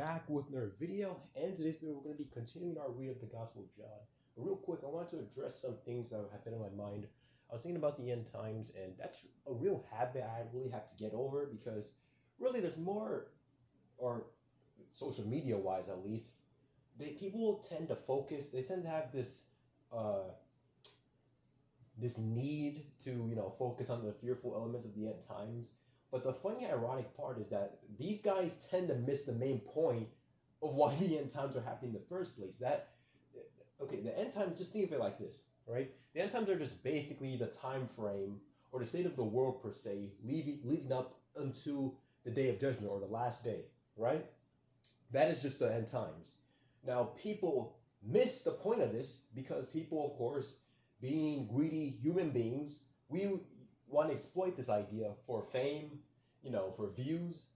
back with another video, and today's video we're going to be continuing our read of the Gospel of John. But real quick, I want to address some things that have been in my mind. I was thinking about the end times, and that's a real habit I really have to get over because really there's more, or social media wise at least, people tend to focus. They tend to have uh, this need to focus on the fearful elements of the end times. But the funny ironic part is that these guys tend to miss the main point of why the end times are happening in the first place. The end times, just think of it like this, right? The end times are just basically the time frame or the state of the world per se, leading up unto the day of judgment or the last day, right? That is just the end times. Now, people miss the point of this because people, of course, being greedy human beings, we want to exploit this idea for fame, for views,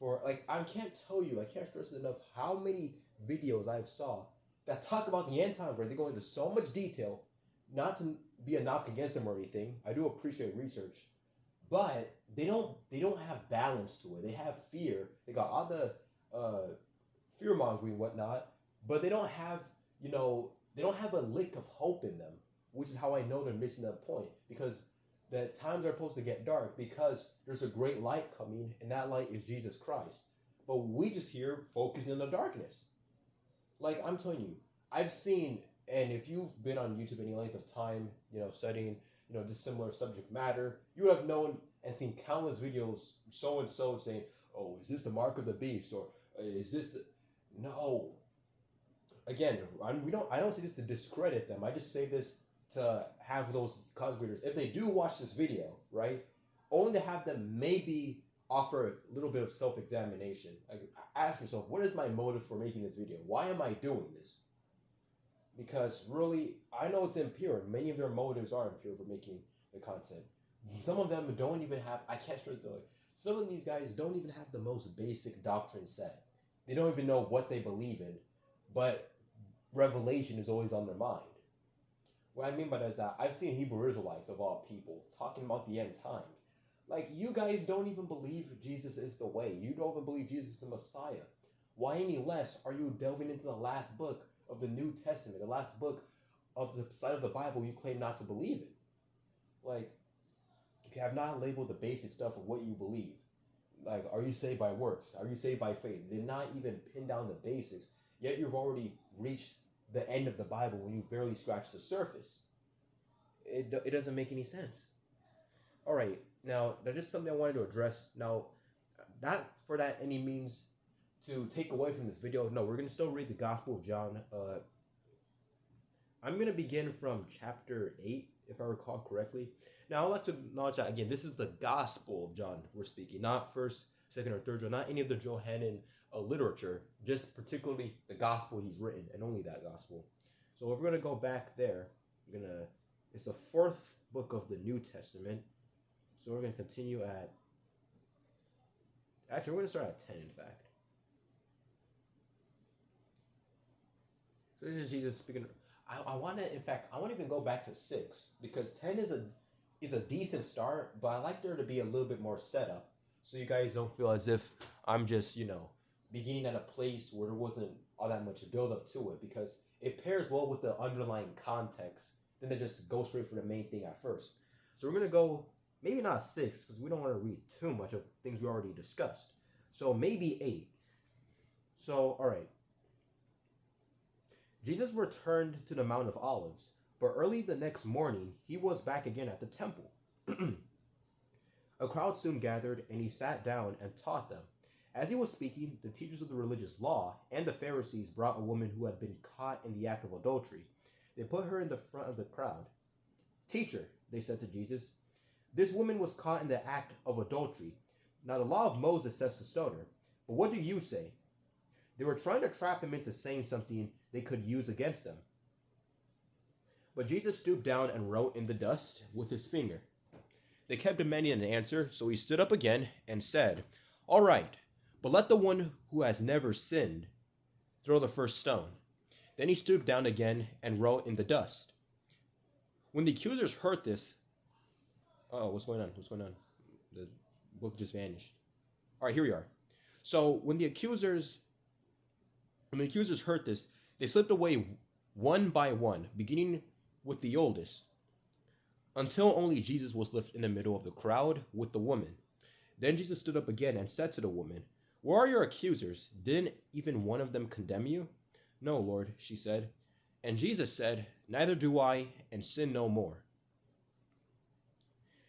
I can't stress it enough how many videos I've saw that talk about the end times where they go into so much detail, not to be a knock against them or anything. I do appreciate research, but they don't have balance to it. They have fear. They got all the fear mongering and whatnot, but they don't have a lick of hope in them, which is how I know they're missing that point because the times are supposed to get dark because there's a great light coming, and that light is Jesus Christ. But we just here focusing on the darkness. Like I'm telling you, I've seen, and if you've been on YouTube any length of time, studying, this similar subject matter, you would have known and seen countless videos, so and so saying, "Oh, is this the mark of the beast?" or "Is this the?" No. Again, I don't say this to discredit them. I just say this to have those content if they do watch this video, right? Only to have them maybe offer a little bit of self-examination. Like, ask yourself, what is my motive for making this video? Why am I doing this? Because really, I know it's impure. Many of their motives are impure for making the content. Some of them don't even have, I can't stress the some of these guys don't even have the most basic doctrine set. They don't even know what they believe in, but revelation is always on their mind. What I mean by that is that I've seen Hebrew Israelites, of all people, talking about the end times. Like, you guys don't even believe Jesus is the way. You don't even believe Jesus is the Messiah. Why any less are you delving into the last book of the New Testament, the last book of the side of the Bible you claim not to believe in? Like, if you have not labeled the basic stuff of what you believe, like, are you saved by works? Are you saved by faith? They did not even pin down the basics, yet you've already reached the end of the Bible when you've barely scratched the surface. It doesn't make any sense. All right, now that's just something I wanted to address. Now, not for that any means to take away from this video. No, we're gonna still read the Gospel of John. I'm gonna begin from chapter 8, if I recall correctly. Now, I'd like to acknowledge that again. This is the Gospel of John we're speaking, not first, second, or third John, not any of the Johannine literature, just particularly the gospel he's written, and only that gospel. So if we're gonna go back there, it's the fourth book of the New Testament. So we're gonna continue at, actually we're gonna start at 10, in fact. So this is Jesus speaking. I want to even go back to 6 because 10 is a decent start, but I like there to be a little bit more setup so you guys don't feel as if I'm just beginning at a place where there wasn't all that much build up to it, because it pairs well with the underlying context than to just go straight for the main thing at first. So we're gonna go maybe not 6 because we don't want to read too much of things we already discussed. So maybe 8. So all right. Jesus returned to the Mount of Olives, but early the next morning he was back again at the temple. A crowd soon gathered, and he sat down and taught them. As he was speaking, the teachers of the religious law and the Pharisees brought a woman who had been caught in the act of adultery. They put her in the front of the crowd. "Teacher," they said to Jesus, "this woman was caught in the act of adultery. Now the law of Moses says to stone her, but what do you say?" They were trying to trap him into saying something they could use against them. But Jesus stooped down and wrote in the dust with his finger. They kept demanding an answer, so he stood up again and said, "All right, but let the one who has never sinned throw the first stone." Then he stooped down again and wrote in the dust. When the accusers heard this, what's going on? The book just vanished. All right, here we are. So when the accusers When the accusers heard this, they slipped away one by one, beginning with the oldest, until only Jesus was left in the middle of the crowd with the woman. Then Jesus stood up again and said to the woman, "Where are your accusers? Didn't even one of them condemn you?" "No, Lord," she said. And Jesus said, "Neither do I, and sin no more."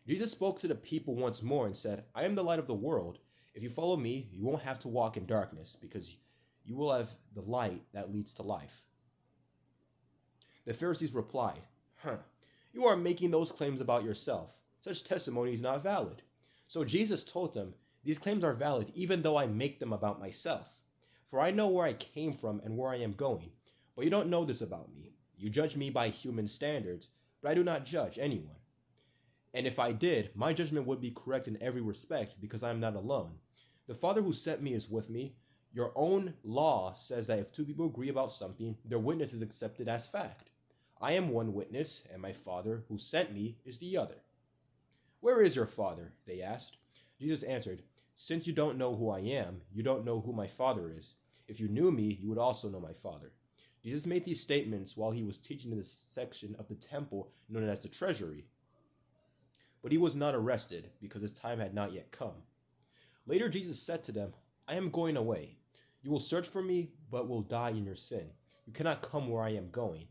Jesus spoke to the people once more and said, "I am the light of the world. If you follow me, you won't have to walk in darkness, because you will have the light that leads to life." The Pharisees replied, "You are making those claims about yourself. Such testimony is not valid." So Jesus told them, "These claims are valid even though I make them about myself. For I know where I came from and where I am going. But you don't know this about me. You judge me by human standards, but I do not judge anyone. And if I did, my judgment would be correct in every respect, because I am not alone. The Father who sent me is with me. Your own law says that if two people agree about something, their witness is accepted as fact. I am one witness, and my Father who sent me is the other." "Where is your Father?" they asked. Jesus answered, "Since you don't know who I am, you don't know who my Father is. If you knew me, you would also know my Father." Jesus made these statements while he was teaching in the section of the temple known as the treasury. But he was not arrested, because his time had not yet come. Later Jesus said to them, "I am going away. You will search for me, but will die in your sin. You cannot come where I am going."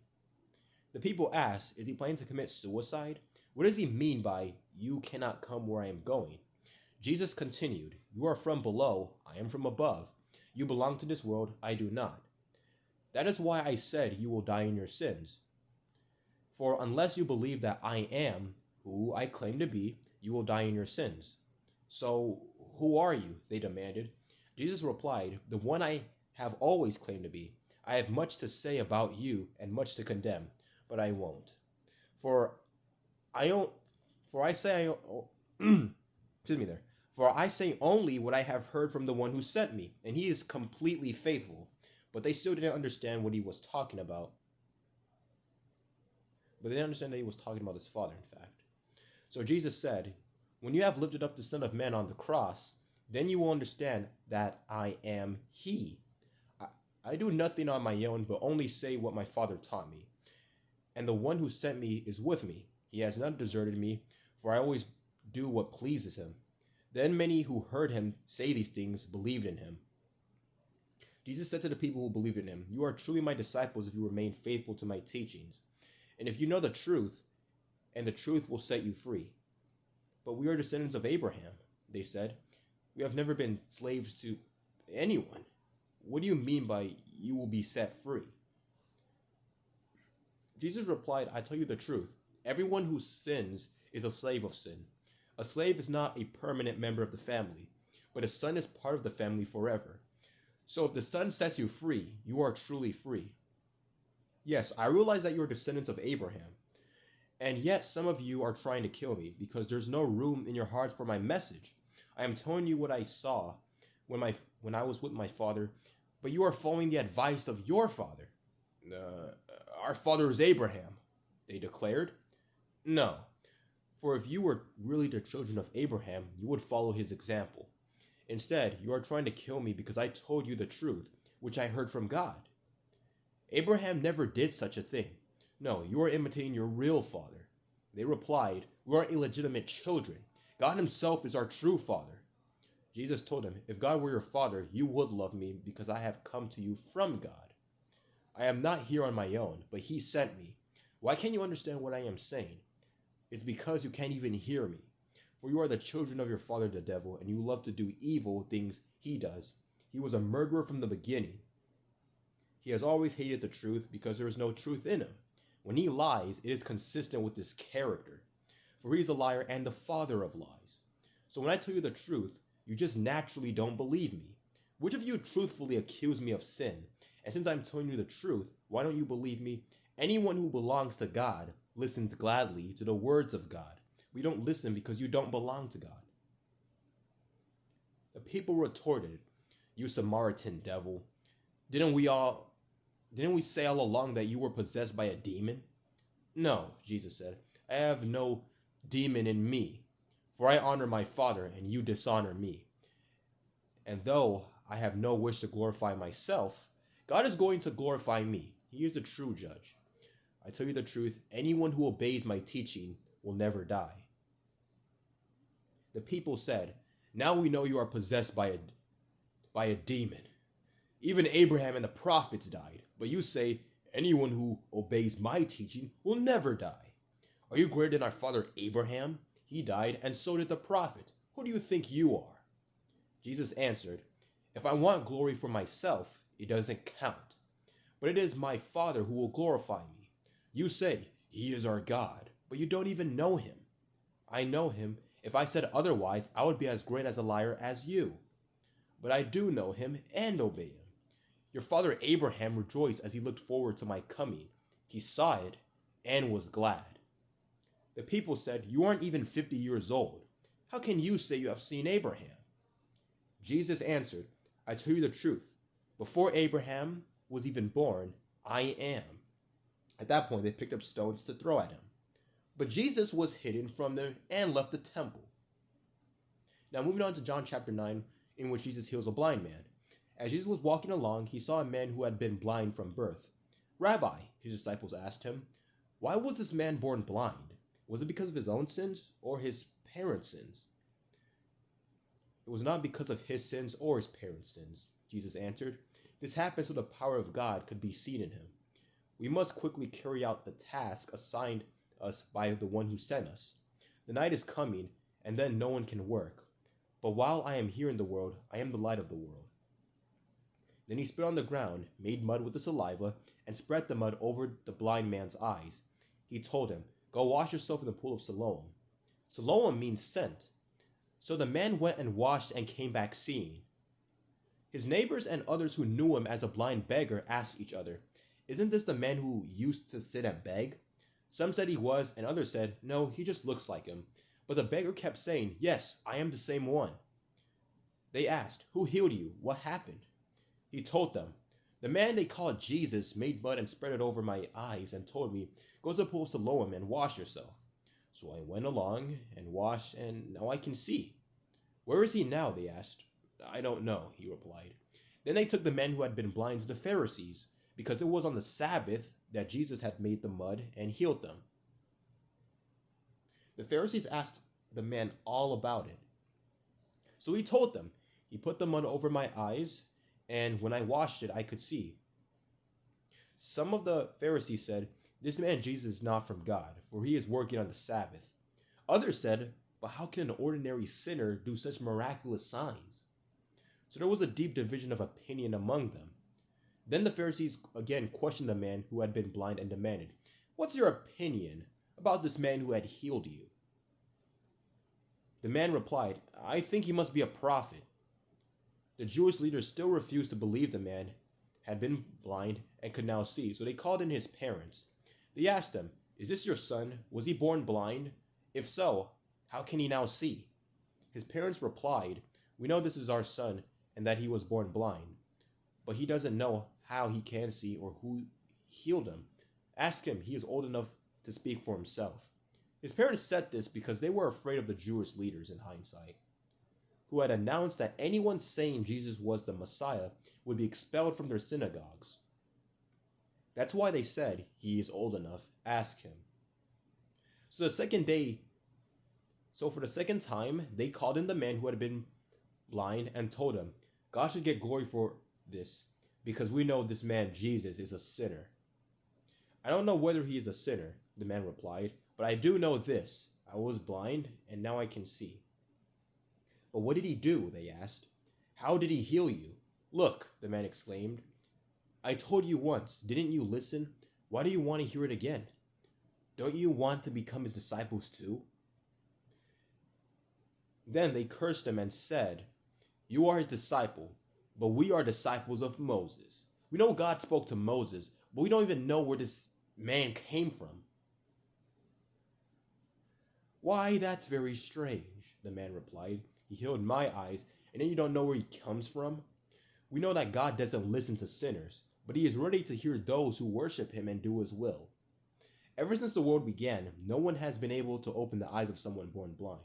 The people asked, "Is he planning to commit suicide? What does he mean by, 'You cannot come where I am going'?" Jesus continued, "You are from below, I am from above. You belong to this world, I do not. That is why I said you will die in your sins. For unless you believe that I am who I claim to be, you will die in your sins." "So, who are you?" they demanded. Jesus replied, "The one I have always claimed to be. I have much to say about you and much to condemn, but I won't. For I don't, for I say, excuse me there. For I say only what I have heard from the one who sent me, and he is completely faithful." But they still didn't understand what he was talking about. But they didn't understand that he was talking about his Father, in fact. So Jesus said, "When you have lifted up the Son of Man on the cross, then you will understand that I am he. I do nothing on my own, but only say what my Father taught me. And the one who sent me is with me. He has not deserted me, for I always do what pleases him." Then many who heard him say these things believed in him. Jesus said to the people who believed in him, "You are truly my disciples if you remain faithful to my teachings. And if you know the truth, and the truth will set you free." "But we are descendants of Abraham," they said. "We have never been slaves to anyone. What do you mean by, 'you will be set free'?" Jesus replied, "I tell you the truth. Everyone who sins is a slave of sin. A slave is not a permanent member of the family, but a son is part of the family forever. So if the Son sets you free, you are truly free. Yes, I realize that you are descendants of Abraham, and yet some of you are trying to kill me because there's no room in your hearts for my message. I am telling you what I saw when I was with my father, but you are following the advice of your father." "Our father is Abraham," they declared. "No, for if you were really the children of Abraham, you would follow his example. Instead, you are trying to kill me because I told you the truth, which I heard from God. Abraham never did such a thing. No, you are imitating your real father." They replied, "We are illegitimate children. God himself is our true father." Jesus told them, "If God were your father, you would love me because I have come to you from God. I am not here on my own, but he sent me. Why can't you understand what I am saying? It's because you can't even hear me. For you are the children of your father the devil, and you love to do evil things he does. He was a murderer from the beginning. He has always hated the truth because there is no truth in him. When he lies, it is consistent with his character. For he is a liar and the father of lies. So when I tell you the truth, you just naturally don't believe me. Which of you truthfully accuse me of sin? And since I'm telling you the truth, why don't you believe me? Anyone who belongs to God listens gladly to the words of God. We don't listen because you don't belong to God." The people retorted, "You Samaritan devil, didn't we say all along that you were possessed by a demon?" "No," Jesus said, "I have no demon in me, for I honor my Father and you dishonor me. And though I have no wish to glorify myself, God is going to glorify me. He is the true judge. I tell you the truth, anyone who obeys my teaching will never die. The people said, now we know you are possessed by a demon. Even Abraham and the prophets died, but you say, anyone who obeys my teaching will never die. Are you greater than our father Abraham? He died, and so did the prophets. Who do you think you are? Jesus answered, if I want glory for myself, it doesn't count. But it is my Father who will glorify me. You say, he is our God, but you don't even know him. I know him. If I said otherwise, I would be as great as a liar as you. But I do know him and obey him. Your father Abraham rejoiced as he looked forward to my coming. He saw it and was glad. The people said, you aren't even 50 years old. How can you say you have seen Abraham? Jesus answered, I tell you the truth. Before Abraham was even born, I am. At that point, they picked up stones to throw at him. But Jesus was hidden from them and left the temple. Now moving on to John chapter 9, in which Jesus heals a blind man. As Jesus was walking along, he saw a man who had been blind from birth. Rabbi, his disciples asked him, why was this man born blind? Was it because of his own sins or his parents' sins? It was not because of his sins or his parents' sins, Jesus answered. This happened so the power of God could be seen in him. We must quickly carry out the task assigned us by the one who sent us. The night is coming, and then no one can work. But while I am here in the world, I am the light of the world. Then he spit on the ground, made mud with the saliva, and spread the mud over the blind man's eyes. He told him, go wash yourself in the pool of Siloam. Siloam means sent. So the man went and washed and came back seeing. His neighbors and others who knew him as a blind beggar asked each other, isn't this the man who used to sit and beg? Some said he was, and others said, no, he just looks like him. But the beggar kept saying, yes, I am the same one. They asked, who healed you? What happened? He told them, the man they called Jesus made mud and spread it over my eyes and told me, go to the pool of Siloam and wash yourself. So I went along and washed, and now I can see. Where is he now? They asked. I don't know, he replied. Then they took the man who had been blind to the Pharisees, because it was on the Sabbath that Jesus had made the mud and healed them. The Pharisees asked the man all about it. So he told them, he put the mud over my eyes, and when I washed it, I could see. Some of the Pharisees said, this man Jesus is not from God, for he is working on the Sabbath. Others said, but how can an ordinary sinner do such miraculous signs? So there was a deep division of opinion among them. Then the Pharisees again questioned the man who had been blind and demanded, what's your opinion about this man who had healed you? The man replied, I think he must be a prophet. The Jewish leaders still refused to believe the man had been blind and could now see, so they called in his parents. They asked him, is this your son? Was he born blind? If so, how can he now see? His parents replied, we know this is our son and that he was born blind, but he doesn't know how he can see or who healed him. Ask him, he is old enough to speak for himself. His parents said this because they were afraid of the Jewish leaders in hindsight, who had announced that anyone saying Jesus was the Messiah would be expelled from their synagogues. That's why they said, he is old enough, ask him. So for the second time, they called in the man who had been blind and told him, God should get glory for this, because we know this man Jesus is a sinner. I don't know whether he is a sinner, the man replied, but I do know this, I was blind and now I can see. But what did he do? They asked. How did he heal you? Look, the man exclaimed. I told you once, didn't you listen? Why do you want to hear it again? Don't you want to become his disciples too? Then they cursed him and said, you are his disciple, but we are disciples of Moses. We know God spoke to Moses, but we don't even know where this man came from. Why, that's very strange, the man replied. He healed my eyes, and then you don't know where he comes from? We know that God doesn't listen to sinners, but he is ready to hear those who worship him and do his will. Ever since the world began, no one has been able to open the eyes of someone born blind.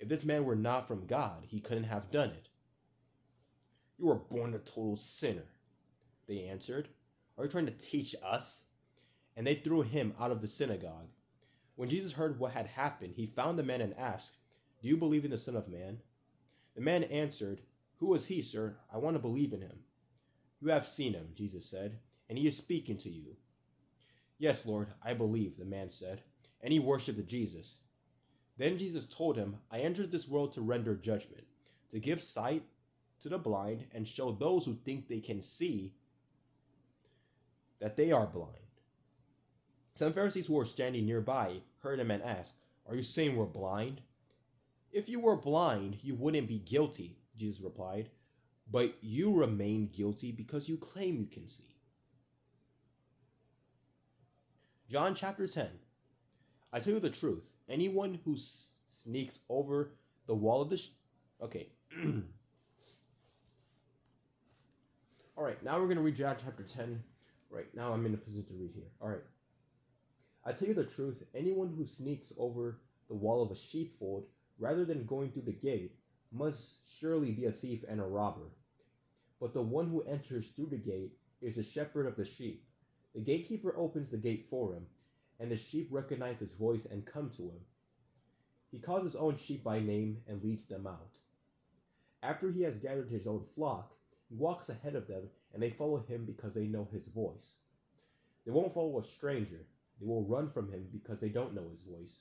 If this man were not from God, he couldn't have done it. You were born a total sinner. they answered. Are you trying to teach us? And they threw him out of the synagogue. When Jesus heard what had happened, he found the man and asked, Do you believe in the Son of Man? The man answered, Who is he, sir? I want to believe in him. You have seen him, Jesus said, and he is speaking to you. Yes, Lord, I believe, the man said, and he worshipped Jesus. Then Jesus told him, I entered this world to render judgment, to give sight to the blind, and show those who think they can see that they are blind. Some Pharisees who were standing nearby heard him and asked, Are you saying we're blind? If you were blind, you wouldn't be guilty, Jesus replied, but you remain guilty because you claim you can see. John chapter 10. I tell you the truth, anyone who sneaks over the wall of the... Okay. All right, now we're going to read John chapter 10. Right, now I'm in a position to read here. All right. I tell you the truth, anyone who sneaks over the wall of a sheepfold rather than going through the gate must surely be a thief and a robber. But the one who enters through the gate is the shepherd of the sheep. The gatekeeper opens the gate for him, and the sheep recognize his voice and come to him. He calls his own sheep by name and leads them out. After he has gathered his own flock, he walks ahead of them, and they follow him because they know his voice. They won't follow a stranger. They will run from him because they don't know his voice.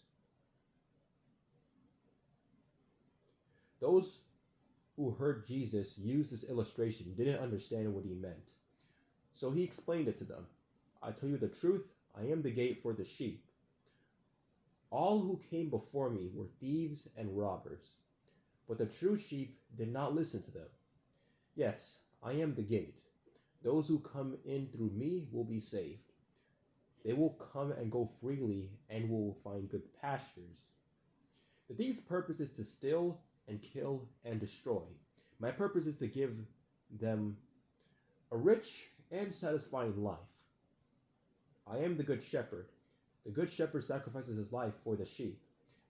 Those who heard Jesus use this illustration didn't understand what he meant. So he explained it to them. I tell you the truth, I am the gate for the sheep. All who came before me were thieves and robbers, but the true sheep did not listen to them. Yes, I am the gate. Those who come in through me will be saved. They will come and go freely and will find good pastures. The thief's purpose is to steal and kill and destroy. My purpose is to give them a rich and satisfying life. I am the good shepherd. The good shepherd sacrifices his life for the sheep.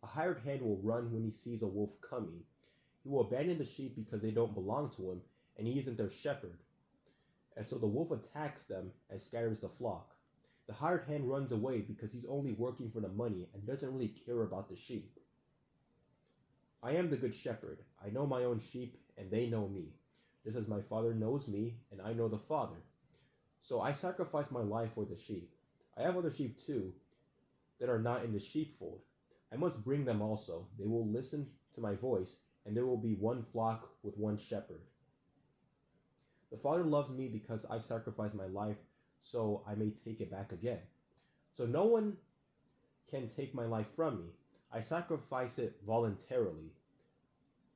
A hired hand will run when he sees a wolf coming. He will abandon the sheep because they don't belong to him, and he isn't their shepherd. And so the wolf attacks them and scatters the flock. The hired hand runs away because he's only working for the money and doesn't really care about the sheep. I am the good shepherd. I know my own sheep, and they know me, just as my Father knows me, and I know the Father. So I sacrifice my life for the sheep. I have other sheep too that are not in the sheepfold. I must bring them also. They will listen to my voice, and there will be one flock with one shepherd. The Father loves me because I sacrifice my life so I may take it back again. So no one can take my life from me. I sacrifice it voluntarily,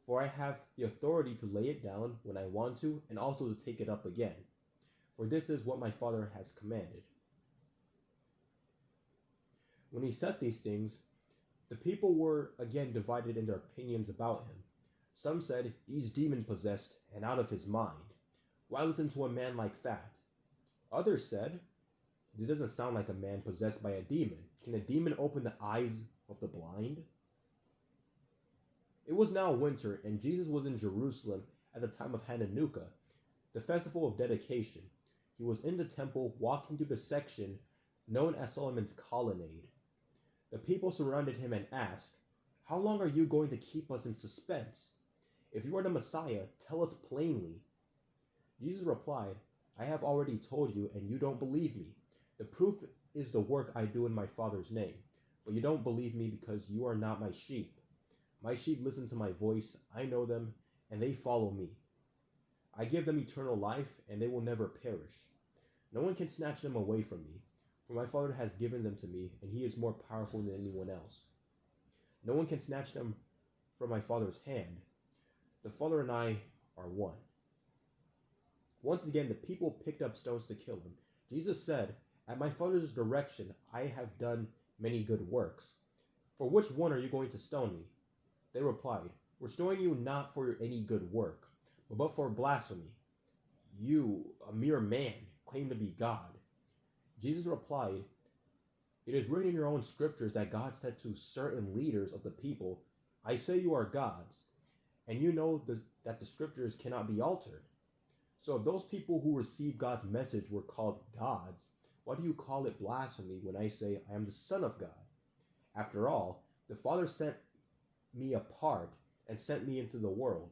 for I have the authority to lay it down when I want to and also to take it up again. For this is what my Father has commanded. When he said these things, the people were again divided in their opinions about him. Some said, He's demon-possessed and out of his mind. Why listen to a man like that? Others said, This doesn't sound like a man possessed by a demon. Can a demon open the eyes of the blind? It was now winter, and Jesus was in Jerusalem at the time of Hanukkah, the festival of dedication. He was in the temple walking through the section known as Solomon's Colonnade. The people surrounded him and asked, How long are you going to keep us in suspense? If you are the Messiah, tell us plainly. Jesus replied, I have already told you, and you don't believe me. The proof is the work I do in my Father's name. But you don't believe me because you are not my sheep. My sheep listen to my voice, I know them, and they follow me. I give them eternal life, and they will never perish. No one can snatch them away from me, for my Father has given them to me, and he is more powerful than anyone else. No one can snatch them from my Father's hand. The Father and I are one. Once again, the people picked up stones to kill him. Jesus said, At my Father's direction, I have done many good works. For which one are you going to stone me? They replied, We're stoning you not for any good work, but for blasphemy. You, a mere man, claim to be God. Jesus replied, It is written in your own scriptures that God said to certain leaders of the people, I say you are gods, and you know that the scriptures cannot be altered. So if those people who receive God's message were called gods, why do you call it blasphemy when I say I am the Son of God? After all, the Father sent me apart and sent me into the world.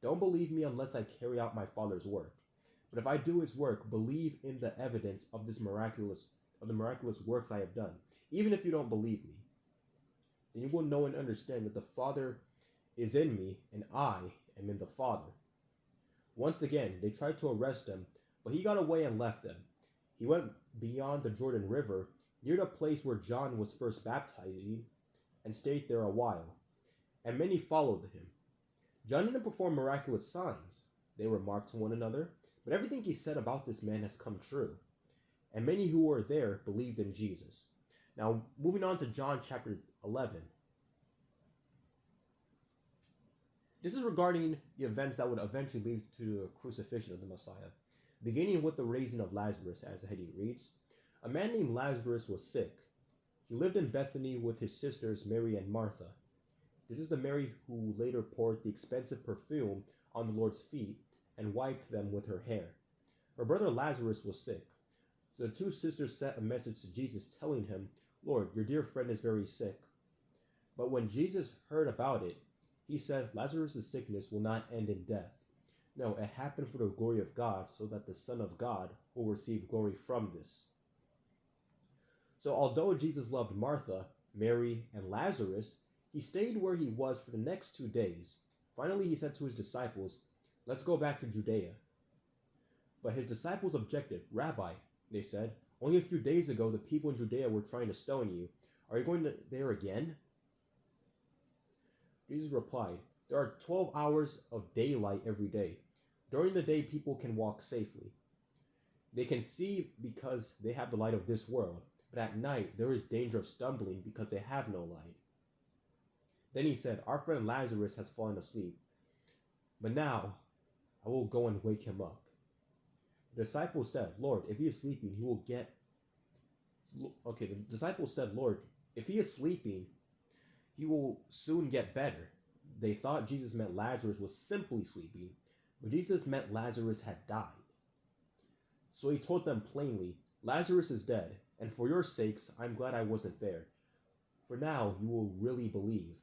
Don't believe me unless I carry out my Father's work. But if I do his work, believe in the evidence of the miraculous works I have done. Even if you don't believe me, then you will know and understand that the Father is in me and I am in the Father. Once again, they tried to arrest him, but he got away and left them. He went beyond the Jordan River, near the place where John was first baptizing, and stayed there a while. And many followed him. John didn't perform miraculous signs. They remarked to one another, but everything he said about this man has come true. And many who were there believed in Jesus. Now, moving on to John chapter 11. This is regarding the events that would eventually lead to the crucifixion of the Messiah, beginning with the raising of Lazarus, as the heading reads. A man named Lazarus was sick. He lived in Bethany with his sisters Mary and Martha. This is the Mary who later poured the expensive perfume on the Lord's feet and wiped them with her hair. Her brother Lazarus was sick. So the two sisters sent a message to Jesus telling him, Lord, your dear friend is very sick. But when Jesus heard about it, he said, Lazarus' sickness will not end in death. No, it happened for the glory of God, so that the Son of God will receive glory from this. So although Jesus loved Martha, Mary, and Lazarus, he stayed where he was for the next 2 days. Finally, he said to his disciples, let's go back to Judea. But his disciples objected. Rabbi, they said, only a few days ago the people in Judea were trying to stone you. Are you going there again? Jesus replied, there are 12 hours of daylight every day. During the day, people can walk safely. They can see because they have the light of this world. But at night, there is danger of stumbling because they have no light. Then he said, our friend Lazarus has fallen asleep. But now, I will go and wake him up. The disciples said, Lord, if he is sleeping, he will get... Okay, the disciples said, Lord, if he is sleeping, he will soon get better. They thought Jesus meant Lazarus was simply sleeping, but Jesus meant Lazarus had died. So he told them plainly, Lazarus is dead, and for your sakes, I'm glad I wasn't there. For now, you will really believe.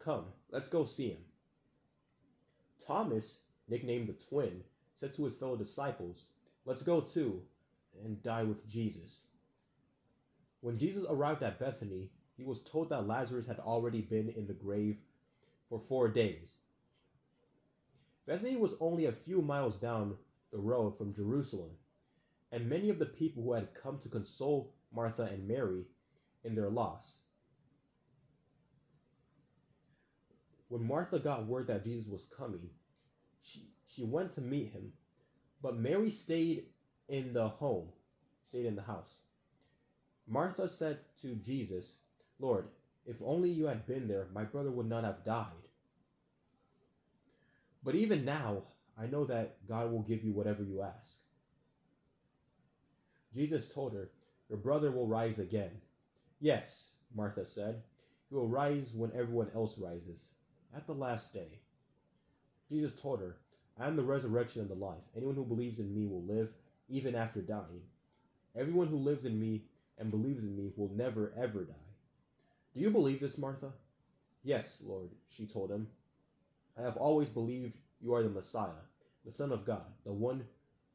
Come, let's go see him. Thomas, nicknamed the twin, said to his fellow disciples, let's go too, and die with Jesus. When Jesus arrived at Bethany, he was told that Lazarus had already been in the grave for 4 days. Bethany was only a few miles down the road from Jerusalem, and many of the people who had come to console Martha and Mary in their loss. When Martha got word that Jesus was coming, she went to meet him, but Mary stayed in the house. Martha said to Jesus, Lord, if only you had been there, my brother would not have died. But even now, I know that God will give you whatever you ask. Jesus told her, your brother will rise again. Yes, Martha said, he will rise when everyone else rises, at the last day. Jesus told her, I am the resurrection and the life. Anyone who believes in me will live, even after dying. Everyone who lives in me and believes in me will never, ever die. Do you believe this, Martha? Yes, Lord, she told him. I have always believed you are the Messiah, the Son of God, the one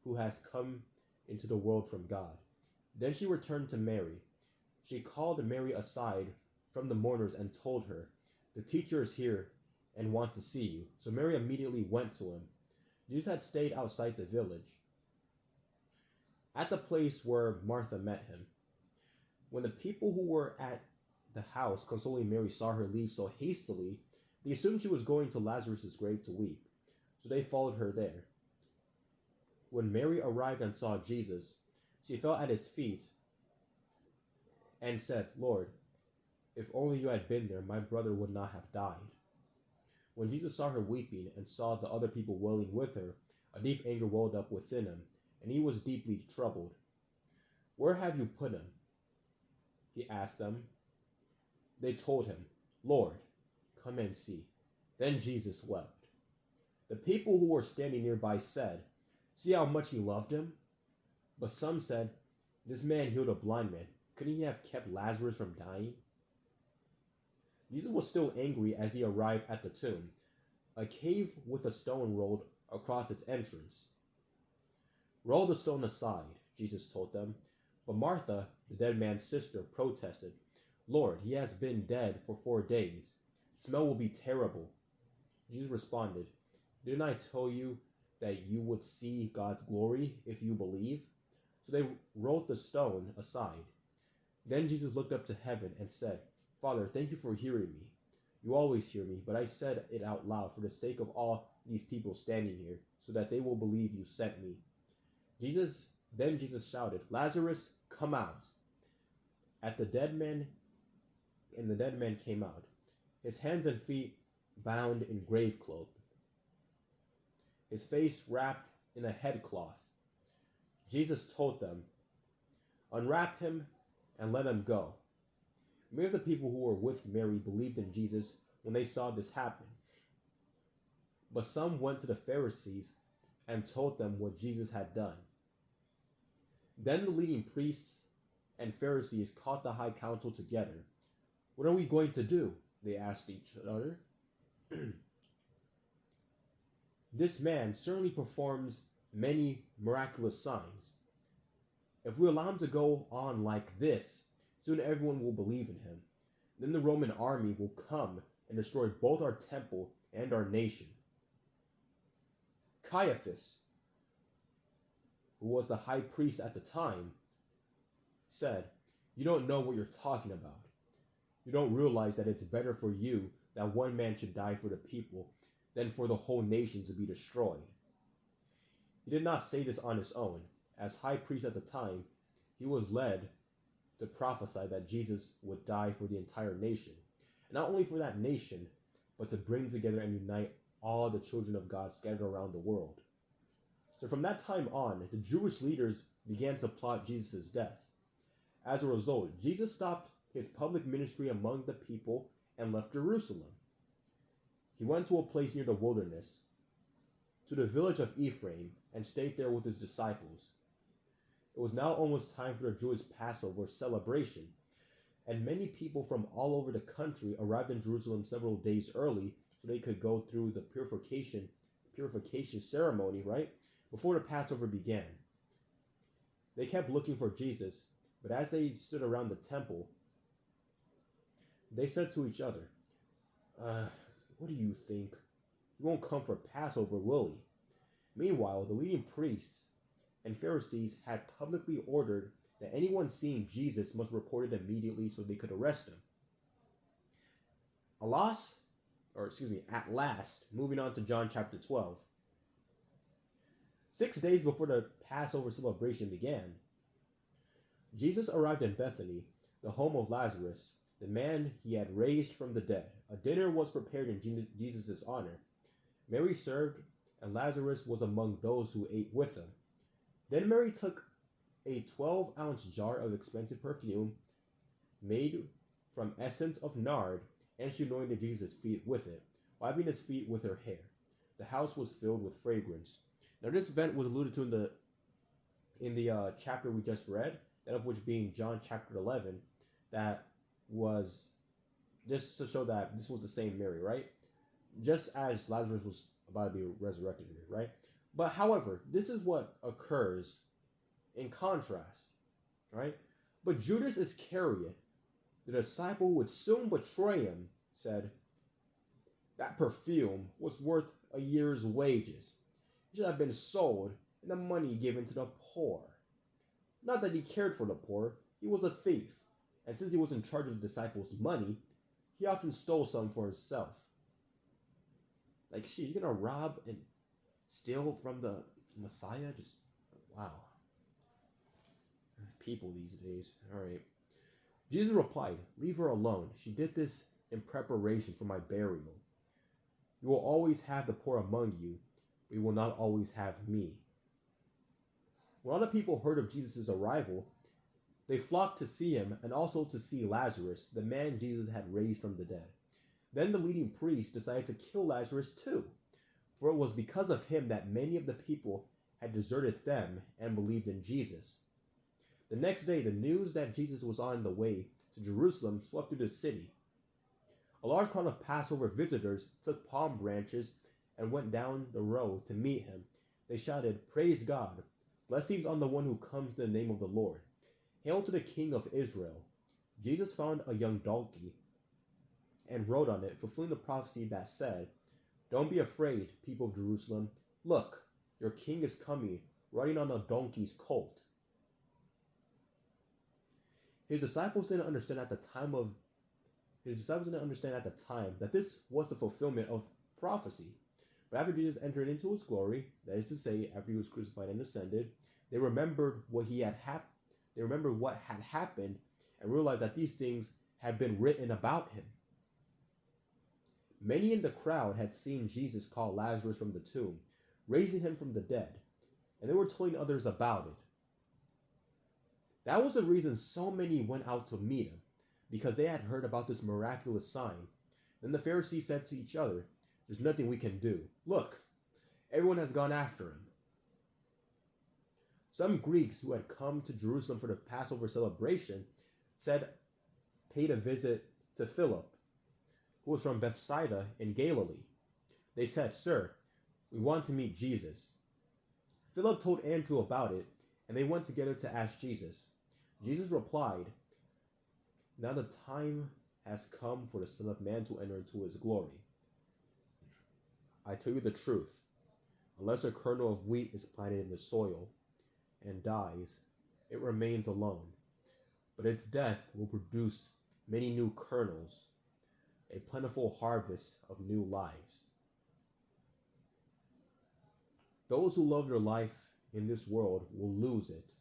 who has come into the world from God. Then she returned to Mary. She called Mary aside from the mourners and told her, the teacher is here and wants to see you. So Mary immediately went to him. Jesus had stayed outside the village, at the place where Martha met him. When the people who were at the house consoling Mary saw her leave so hastily, they assumed she was going to Lazarus' grave to weep. So they followed her there. When Mary arrived and saw Jesus, she fell at his feet and said, Lord, if only you had been there, my brother would not have died. When Jesus saw her weeping and saw the other people wailing with her, a deep anger welled up within him, and he was deeply troubled. Where have you put him? He asked them. They told him, Lord, come and see. Then Jesus wept. The people who were standing nearby said, see how much he loved him? But some said, this man healed a blind man. Couldn't he have kept Lazarus from dying? Jesus was still angry as he arrived at the tomb, a cave with a stone rolled across its entrance. Roll the stone aside, Jesus told them. But Martha, the dead man's sister, protested, Lord, he has been dead for 4 days. The smell will be terrible. Jesus responded, didn't I tell you that you would see God's glory if you believe? So they rolled the stone aside. Then Jesus looked up to heaven and said, Father, thank you for hearing me. You always hear me, but I said it out loud for the sake of all these people standing here, so that they will believe you sent me. Then Jesus shouted, Lazarus, come out. And the dead man came out, his hands and feet bound in grave clothes, his face wrapped in a headcloth. Jesus told them, unwrap him and let him go. Many of the people who were with Mary believed in Jesus when they saw this happen. But some went to the Pharisees and told them what Jesus had done. Then the leading priests and Pharisees called the high council together. What are we going to do? They asked each other. This man certainly performs many miraculous signs. If we allow him to go on like this, soon everyone will believe in him. Then the Roman army will come and destroy both our temple and our nation. Caiaphas, who was the high priest at the time, said, you don't know what you're talking about. You don't realize that it's better for you that one man should die for the people than for the whole nation to be destroyed. He did not say this on his own. As high priest at the time, he was led to prophesy that Jesus would die for the entire nation. And not only for that nation, but to bring together and unite all the children of God scattered around the world. So from that time on, the Jewish leaders began to plot Jesus' death. As a result, Jesus stopped his public ministry among the people and left Jerusalem. He went to a place near the wilderness, to the village of Ephraim, and stayed there with his disciples. It was now almost time for the Jewish Passover celebration, and many people from all over the country arrived in Jerusalem several days early so they could go through the purification ceremony, right, before the Passover began. They kept looking for Jesus, but as they stood around the temple, they said to each other, what do you think? He won't come for Passover, will he? Meanwhile, the leading priests and Pharisees had publicly ordered that anyone seeing Jesus must report it immediately so they could arrest him. At last, moving on to John chapter 12. 6 days before the Passover celebration began, Jesus arrived in Bethany, the home of Lazarus, the man he had raised from the dead. A dinner was prepared in Jesus' honor. Mary served, and Lazarus was among those who ate with him. Then Mary took a 12-ounce jar of expensive perfume made from essence of nard, and she anointed Jesus' feet with it, wiping his feet with her hair. The house was filled with fragrance. Now this event was alluded to in the chapter we just read, that of which being John chapter 11, that was just to show that this was the same Mary, right? Just as Lazarus was about to be resurrected here, right? But however, this is what occurs in contrast, right? But Judas Iscariot, the disciple who would soon betray him, said, that perfume was worth a year's wages. It should have been sold and the money given to the poor. Not that he cared for the poor, he was a thief. And since he was in charge of the disciples' money, he often stole some for himself. Like, shit, you're gonna rob and steal from the Messiah? Just, wow. People these days. Alright. Jesus replied, leave her alone. She did this in preparation for my burial. You will always have the poor among you, but you will not always have me. When all the people heard of Jesus' arrival, they flocked to see him and also to see Lazarus, the man Jesus had raised from the dead. Then the leading priests decided to kill Lazarus too, for it was because of him that many of the people had deserted them and believed in Jesus. The next day, the news that Jesus was on the way to Jerusalem swept through the city. A large crowd of Passover visitors took palm branches and went down the road to meet him. They shouted, "Praise God! Blessings on the one who comes in the name of the Lord. Hail to the King of Israel." Jesus found a young donkey and rode on it, fulfilling the prophecy that said, "Don't be afraid, people of Jerusalem. Look, your king is coming, riding on a donkey's colt." His disciples didn't understand at the time that this was the fulfillment of prophecy. But after Jesus entered into his glory, that is to say, after he was crucified and ascended, they remembered what had happened and realized that these things had been written about him. Many in the crowd had seen Jesus call Lazarus from the tomb, raising him from the dead, and they were telling others about it. That was the reason so many went out to meet him, because they had heard about this miraculous sign. Then the Pharisees said to each other, "There's nothing we can do. Look, everyone has gone after him." Some Greeks who had come to Jerusalem for the Passover celebration paid a visit to Philip, who was from Bethsaida in Galilee. They said, "Sir, we want to meet Jesus." Philip told Andrew about it, and they went together to ask Jesus. Jesus replied, "Now the time has come for the Son of Man to enter into his glory. I tell you the truth, unless a kernel of wheat is planted in the soil and dies, it remains alone. But its death will produce many new kernels, a plentiful harvest of new lives. Those who love their life in this world will lose it.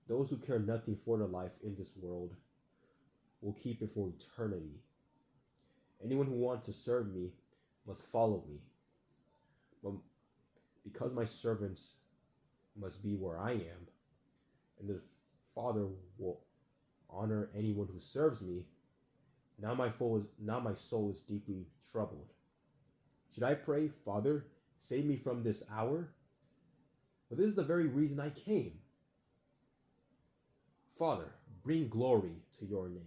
Those who care nothing for their life in this world will keep it for eternity. Anyone who wants to serve me must follow me. But because my servants must be where I am, and the Father will honor anyone who serves me, now my soul is deeply troubled. Should I pray, 'Father, save me from this hour'? But this is the very reason I came. Father, bring glory to your name."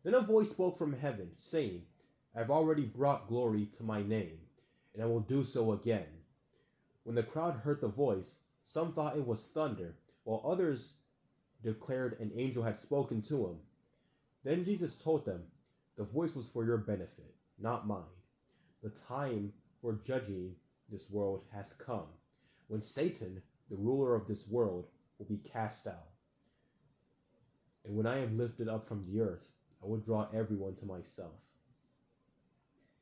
Then a voice spoke from heaven, saying, "I have already brought glory to my name, and I will do so again." When the crowd heard the voice, some thought it was thunder, while others declared an angel had spoken to him. Then Jesus told them, "The voice was for your benefit, not mine. The time for judging this world has come, when Satan, the ruler of this world, will be cast out. And when I am lifted up from the earth, I will draw everyone to myself."